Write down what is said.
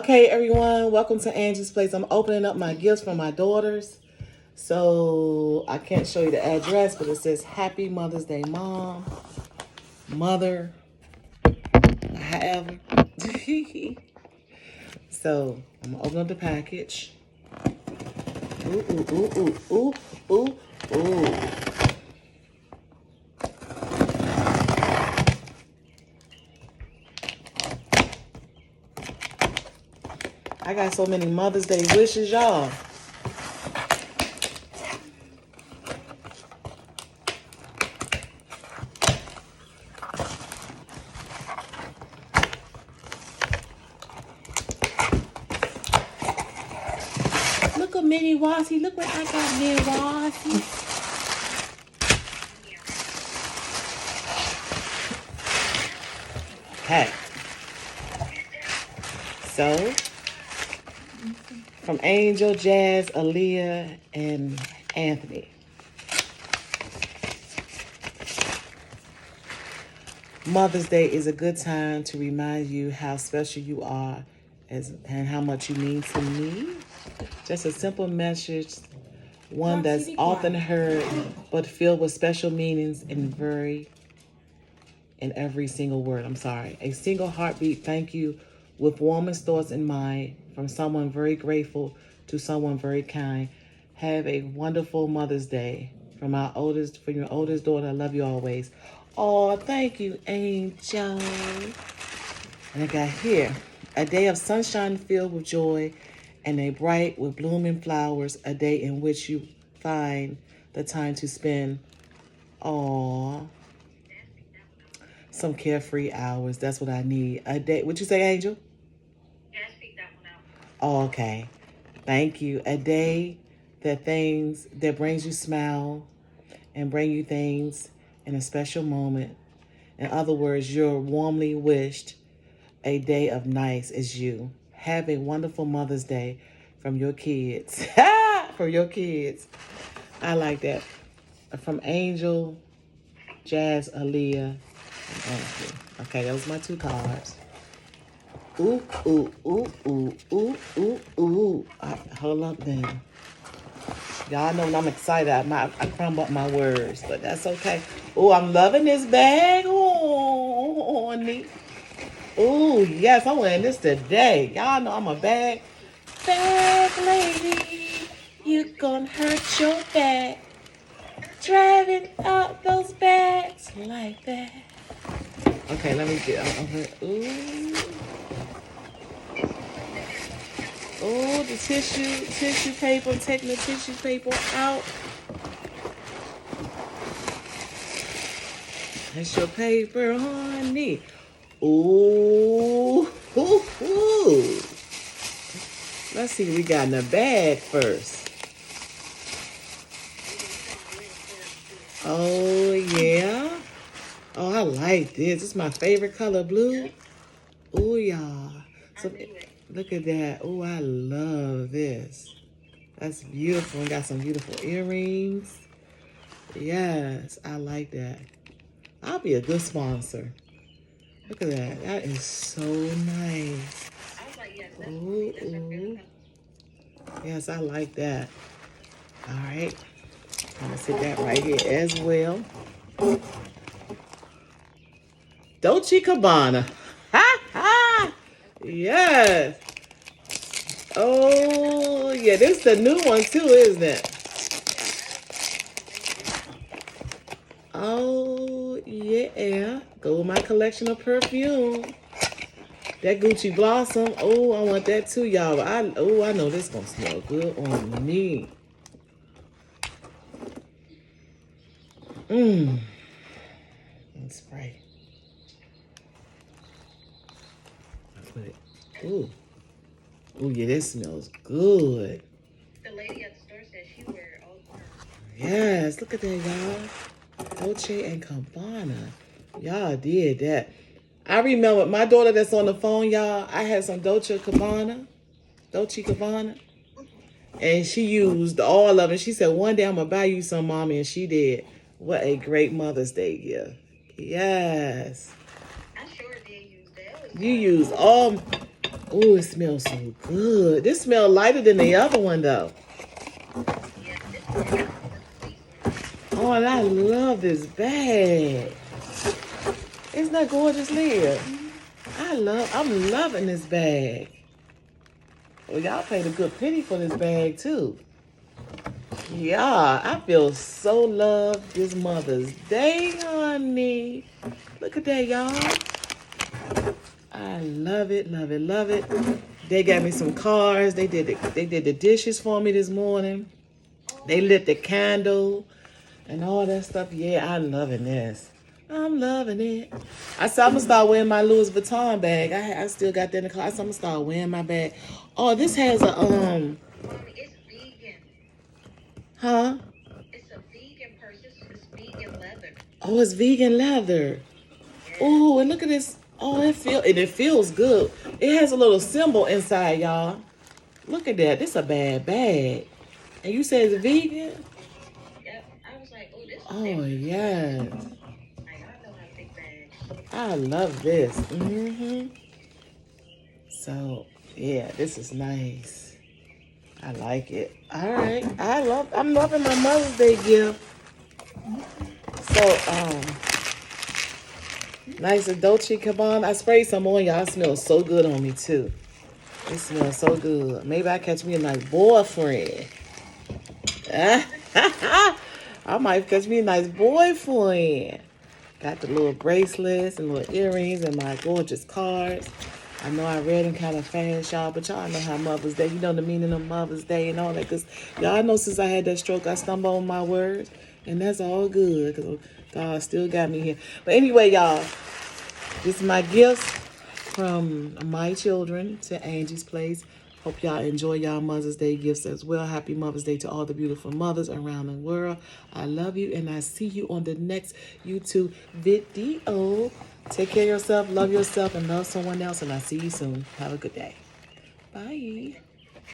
Okay, everyone, welcome to Angie's Place. I'm opening up my gifts from my daughters. So I can't show you the address, but it says Happy Mother's Day, Mom, Mother, however. So I'm gonna open up the package. Ooh, ooh, ooh, ooh, ooh, ooh, ooh. I got so many Mother's Day wishes, y'all. Look at Minnie Wossie. Look what I got, Minnie Wossie. Okay. So, from Angel, Jazz, Aaliyah, and Anthony. Mother's Day is a good time to remind you how special you are and how much you mean to me. Just a simple message, one that's often heard but filled with special meanings in every single word. I'm sorry. A single heartbeat thank you with warmest thoughts in mind from someone very grateful to someone very kind. Have a wonderful Mother's Day from your oldest daughter. I love you always. Oh, thank you, Angel. And I got here a day of sunshine filled with joy and a bright with blooming flowers, a day in which you find the time to spend, aw, some carefree hours. That's what I need. A day, what you say, Angel? Oh, okay. Thank you. A day that brings you smile and bring you things in a special moment. In other words, you're warmly wished a day of nice is you. Have a wonderful Mother's Day from your kids. From your kids. I like that. From Angel, Jazz, Aaliyah, and Anthony. Okay, those are my two cards. Ooh, ooh, ooh, ooh, ooh, ooh, ooh. Hold up then. Y'all know when I'm excited, I crumble up my words, but that's okay. Oh, I'm loving this bag. Oh, honey. Oh, yes, I'm wearing this today. Y'all know I'm a bag lady. You gonna hurt your back. Driving up those bags like that. Okay, let me get over. Ooh. Oh, the tissue paper. I'm taking the tissue paper out. That's your paper, honey. Ooh, ooh, ooh. Let's see what we got in the bag first. Oh, yeah. Oh, I like this. It's my favorite color, blue. Oh, y'all. So, look at that. Oh, I love this. That's beautiful. Got some beautiful earrings. Yes, I like that. I'll be a good sponsor. Look at that. That is so nice. Ooh, ooh. Yes, I like that. All right. I'm going to sit that right here as well. Dolce Gabbana. Ha ha! Yes. Oh, yeah. This is the new one, too, isn't it? Oh, yeah. Go with my collection of perfume. That Gucci Blossom. Oh, I want that too, y'all. I know this gonna smell good on me. Mmm. Let's spray. I put it. Ooh. Ooh, yeah, this smells good. The lady at the store said she wear it all the time. Yes, look at that, y'all. Dolce and Gabbana. Y'all did that. I remember my daughter that's on the phone, y'all. I had some Dolce Gabbana. And she used all of it. She said, one day I'm going to buy you some, Mommy. And she did. What a great Mother's Day gift. Yes. I sure did use that. You used all. Oh, it smells so good. This smells lighter than the other one, though. Oh, and I love this bag. Isn't that gorgeous, Leah? I'm loving this bag. Well, y'all paid a good penny for this bag, too. Yeah, I feel so loved this Mother's Day, honey. Look at that, y'all. I love it, love it, love it. They got me some cards. They did the dishes for me this morning. They lit the candle and all that stuff. Yeah, I'm loving this. I'm loving it. I said I'm gonna start wearing my Louis Vuitton bag. I still got that in the car. I said I'm gonna start wearing my bag. Oh, this has a It's vegan. huh? It's a vegan purse. It's vegan leather. Oh, it's vegan leather. Oh, and look at this. Oh, it feels good. It has a little symbol inside, y'all. Look at that. This is a bad bag. And you said it's vegan? Yep. I was like, oh, this is Oh, different. yes. Like, I know how to take bags. I love this. So, yeah, this is nice. I like it. All right. I'm loving my Mother's Day gift. So, nice and Dolce & Gabbana. I sprayed some on y'all. It smells so good on me, too. It smells so good. Maybe I catch me a nice boyfriend. I might catch me a nice boyfriend. Got the little bracelets and little earrings and my gorgeous cards. I know I read them kind of fast, y'all, but y'all know how Mother's Day, you know the meaning of Mother's Day and all that. Because y'all know since I had that stroke, I stumble on my words. And that's all good because God still got me here. But anyway, y'all, this is my gifts from my children to Angie's Place. Hope y'all enjoy y'all Mother's Day gifts as well. Happy Mother's Day to all the beautiful mothers around the world. I love you, and I see you on the next YouTube video. Take care of yourself, love yourself, and love someone else, and I'll see you soon. Have a good day. Bye.